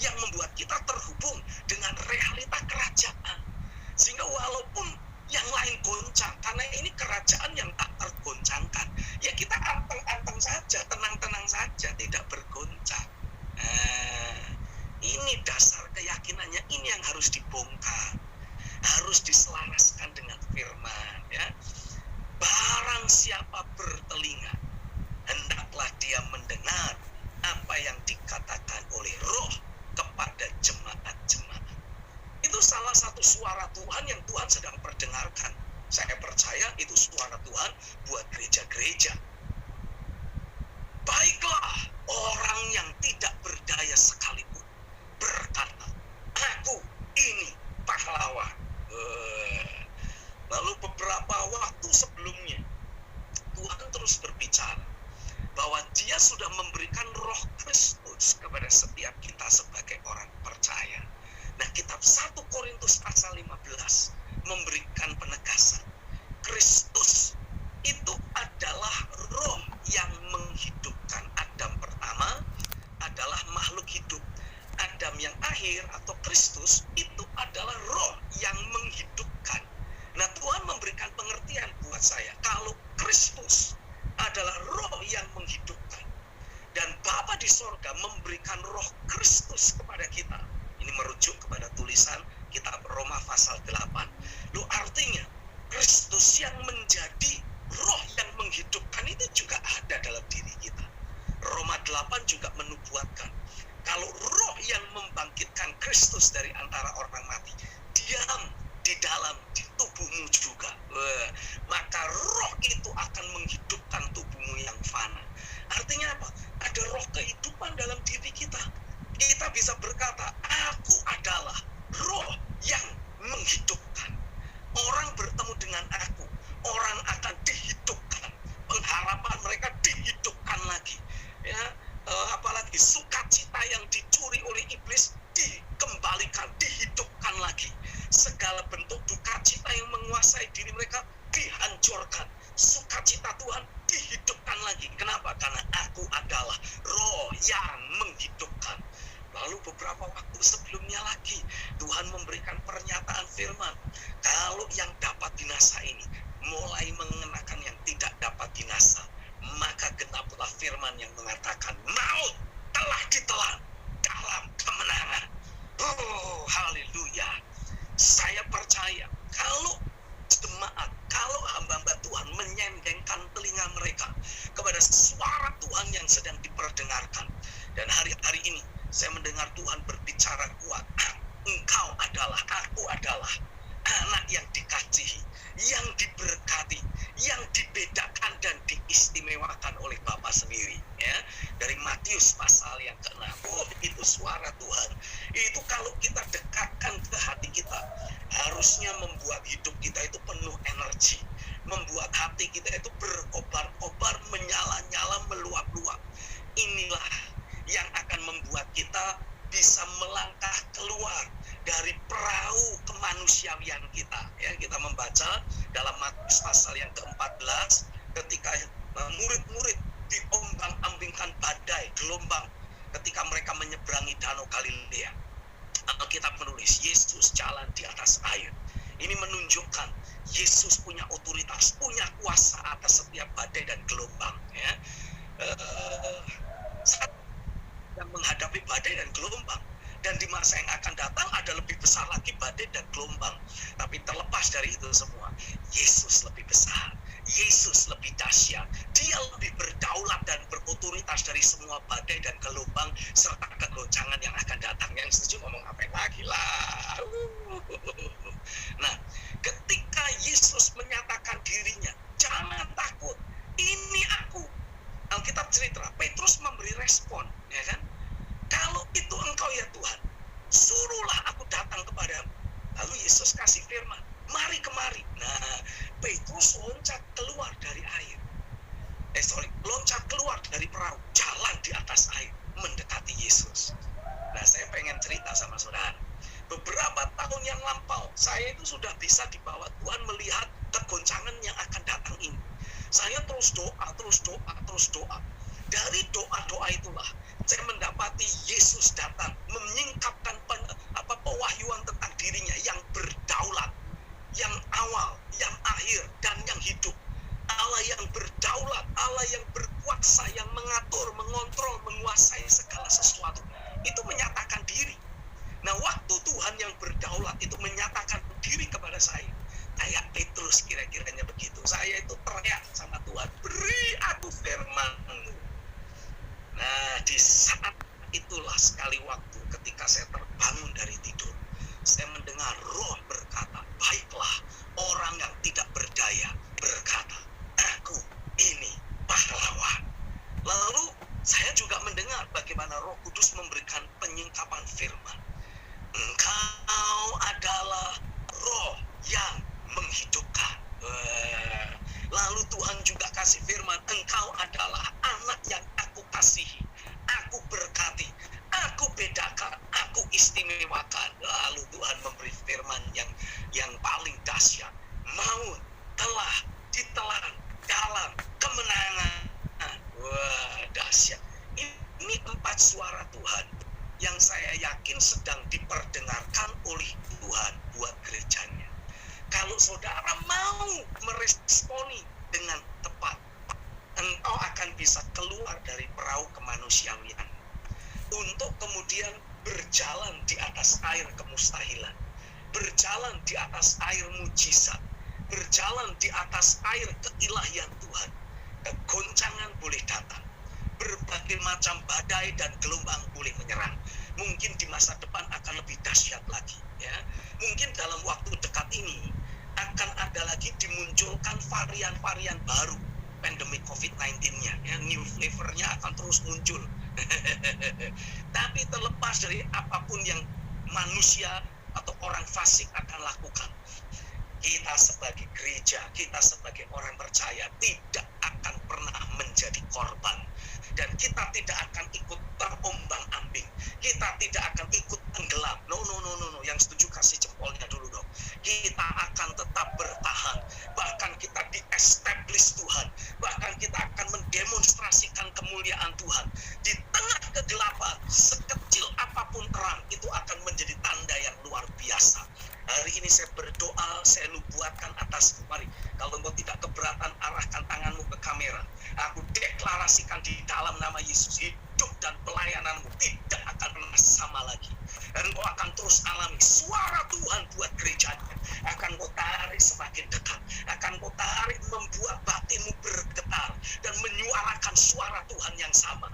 yang membuat kita terhubung dengan realita kerajaan. Sehingga walaupun yang lain goncang, karena ini kerajaan yang tak tergoncangkan, ya kita anteng-anteng saja, tenang-tenang saja, tidak bergoncang. Ini dasar keyakinannya, ini yang harus dibongkar, harus diselaraskan dengan firman, ya. Barang siapa bertelinga, hendaklah dia mendengar apa yang dikatakan oleh Roh kepada jemaat-jemaat. Itu salah satu suara Tuhan yang Tuhan sedang perdengarkan. Saya percaya itu suara Tuhan buat gereja-gereja. Baiklah, orang yang tidak berdaya sekalipun berkata, aku ini pahlawan. Lalu beberapa waktu sebelumnya Tuhan terus berbicara bahwa Dia sudah memberikan Roh Kristus kepada setiap kita sebagai orang percaya. Nah, kitab 1 Korintus pasal 15 memberikan penegasan. Kristus itu adalah roh yang menghidupkan. Adam pertama adalah makhluk hidup. Adam yang akhir atau Kristus itu adalah roh yang menghidupkan. Nah, Tuhan memberikan pengertian buat saya. Kalau Kristus adalah roh yang menghidupkan, dan Bapa di sorga memberikan Roh Kristus kepada kita. Ini merujuk kepada tulisan kitab Roma pasal 8. Loh, artinya Kristus yang menjadi roh yang menghidupkan itu juga ada dalam diri kita. Roma 8 juga menubuatkan kalau roh yang membangkitkan Kristus dari antara orang mati diam di dalam di tubuhmu juga, maka roh itu akan menghidupkan tubuhmu yang fana. Artinya apa? Ada roh kehidupan dalam diri kita. Kita bisa berkata, aku adalah roh yang menghidupkan. Orang bertemu dengan aku, orang akan dihidupkan. Pengharapan mereka dihidupkan lagi. Ya, apalagi sukacita yang dicuri oleh iblis dikembalikan, dihidupkan lagi. Segala bentuk duka cita yang menguasai diri mereka dihancurkan. Sukacita Tuhan dihidupkan lagi. Kenapa? Karena aku adalah roh yang menghidupkan. Lalu beberapa waktu sebelumnya lagi Tuhan memberikan pernyataan firman, kalau yang dapat binasa ini mulai mengenakan yang tidak dapat binasa, maka genaplah firman yang mengatakan maut telah ditelan dalam kemenangan. Oh, haleluya. Saya percaya kalau jemaat, kalau hamba-hamba Tuhan menyendengkan telinga mereka kepada suara Tuhan yang sedang diperdengarkan. Dan hari-hari ini saya mendengar Tuhan berbicara kuat. Engkau adalah, aku adalah anak yang dikasihi, yang diberkati, yang dibedakan dan diistimewakan oleh Bapa sendiri. Ya, dari Matius pasal yang ke-6. Oh, itu suara Tuhan. Itu kalau kita dekatkan ke hati kita, harusnya membuat hidup kita itu penuh energi, membuat hati kita itu berkobar-kobar, menyala-nyala, meluap-luap. Inilah yang akan membuat kita bisa melangkah keluar dari perahu kemanusiaan kita. Ya, kita membaca dalam Matius pasal yang ke-14 ketika murid-murid diombang-ambingkan badai, gelombang ketika mereka menyeberangi danau Galilea. Alkitab menulis Yesus jalan di atas air. Ini menunjukkan Yesus punya otoritas, punya kuasa atas setiap badai dan gelombang. Ya. Saat yang menghadapi badai dan gelombang, dan di masa yang akan datang ada lebih besar lagi badai dan gelombang. Tapi terlepas dari itu semua, Yesus lebih besar, Yesus lebih dahsyat. Dia lebih berdaulat dan berotoritas dari semua badai dan gelombang serta kegoncangan yang akan datang. Yang setuju ngomong apa lagi lah. Nah, ketika Yesus menyatakan dirinya, jangan takut, ini aku. Alkitab cerita, Petrus memberi respon, ya kan? Kalau itu engkau ya Tuhan, suruhlah aku datang kepadamu. Lalu Yesus kasih firman, mari kemari. Nah, Petrus loncat keluar dari air. Loncat keluar dari perahu, jalan di atas air, mendekati Yesus. Nah, saya pengen cerita sama saudara. Beberapa tahun yang lampau, saya itu sudah bisa dibawa Tuhan melihat kegoncangan yang akan datang ini. Saya terus doa. Dari doa-doa itulah saya mendapati Yesus datang diistimewakan. Lalu Tuhan memberi firman yang paling dahsyat. Maut telah ditelan dalam kemenangan. Wah, dahsyat. Ini 4 suara Tuhan yang saya yakin sedang diperdengarkan oleh Tuhan buat gerejanya. Kalau saudara mau meresponi dengan tepat, engkau akan bisa keluar dari perahu kemanusiaan untuk kemudian berjalan di atas air kemustahilan, berjalan di atas air mujizat, berjalan di atas air keilahian Tuhan. Kegoncangan boleh datang, berbagai macam badai dan gelombang boleh menyerang. Mungkin di masa depan akan lebih dahsyat lagi, ya. Mungkin dalam waktu dekat ini akan ada lagi dimunculkan varian-varian baru pandemi COVID-19-nya, ya. New flavor-nya akan terus muncul. Tapi terlepas dari apapun yang manusia atau orang fasik akan lakukan, kita sebagai gereja, kita sebagai orang percaya tidak akan pernah menjadi korban. Dan kita tidak akan ikut terombang-ambing. Kita tidak akan ikut tenggelam. No. Yang setuju kasih jempolnya dulu dong. Kita akan tetap bertahan. Bahkan kita di-establish Tuhan. Bahkan kita akan mendemonstrasikan kemuliaan Tuhan. Di tengah kegelapan, sekecil apapun terang, itu akan menjadi tanda yang luar biasa. Hari ini saya berdoa, saya nubuatkan atas, mari, kalau engkau tidak keberatan, arahkan tanganmu ke kamera. Aku deklarasikan di dalam nama Yesus, hidup dan pelayananmu tidak akan pernah sama lagi. Dan engkau akan terus alami suara Tuhan buat gerejanya. Akan kau tarik semakin dekat. Akan kau tarik membuat batinmu bergetar dan menyuarakan suara Tuhan yang sama.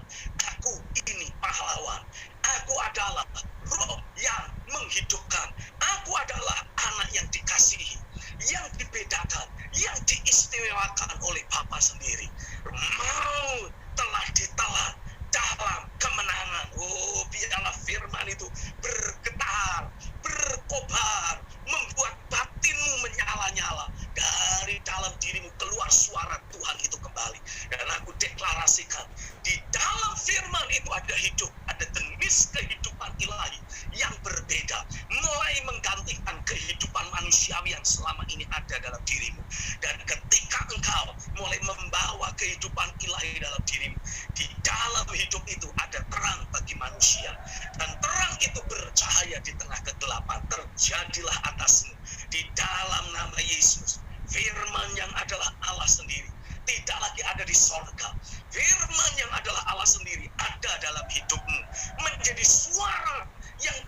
Aku ini pahlawan. Aku adalah Roh yang menghidupkan. Aku adalah anak yang dikasihi, yang dibedakan, yang diistimewakan oleh Bapa sendiri. Maut telah ditelan dalam kemenangan. Oh, biarlah firman itu bergetar, berkobar, membuat batinmu menyala-nyala. Dari dalam dirimu keluar suara Tuhan itu kembali. Dan aku deklarasikan, di dalam firman itu ada hidup, ada jenis kehidupan ilahi yang berbeda, mulai menggantikan kehidupan manusiawi yang selama ini ada dalam dirimu. Dan ketika engkau mulai membawa kehidupan ilahi dalam dirimu, di dalam hidup itu ada terang bagi manusia, dan terang itu bercahaya di tengah kegelapan. Terjadilah atasmu di dalam nama Yesus. Firman yang adalah Allah sendiri tidak lagi ada di sorga. Firman yang adalah Allah sendiri ada dalam hidupmu, menjadi suara yang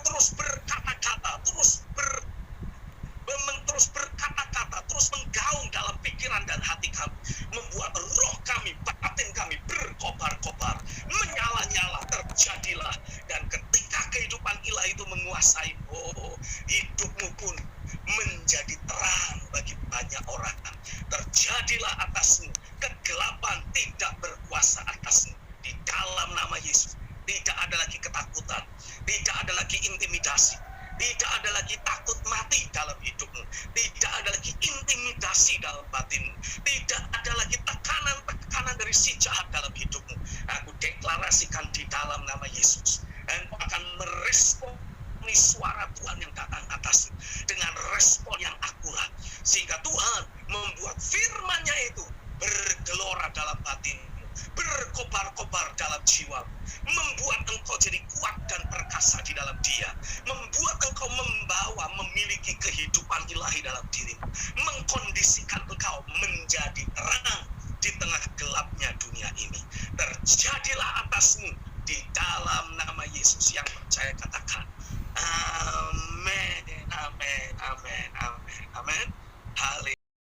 terus berkata-kata, terus berkata-kata, terus menggaung dalam pikiran dan hati kami, membuat roh kami, batin kami berkobar-kobar, menyala-nyala. Terjadilah, dan ketika kehidupan ilahi itu menguasai, hidupmu pun menjadi terang bagi banyak orang. Terjadilah atasmu, kegelapan tidak berkuasa atasmu. Di dalam nama Yesus, tidak ada lagi ketakutan, tidak ada lagi intimidasi, tidak ada lagi takut mati dalam hidupmu, tidak ada lagi intimidasi dalam batinmu, tidak ada lagi tekanan dari si jahat dalam hidupmu. Aku deklarasikan di dalam nama Yesus, engkau akan merespon suara Tuhan yang datang atasmu dengan respon yang akurat, sehingga Tuhan membuat firman-Nya itu bergelora dalam batinmu, berkobar-kobar dalam jiwamu, membuat engkau jadi kuat dan perkasa di dalam Dia, membuat engkau memiliki kehidupan ilahi dalam dirimu, mengkondisikan engkau menjadi terang di tengah gelapnya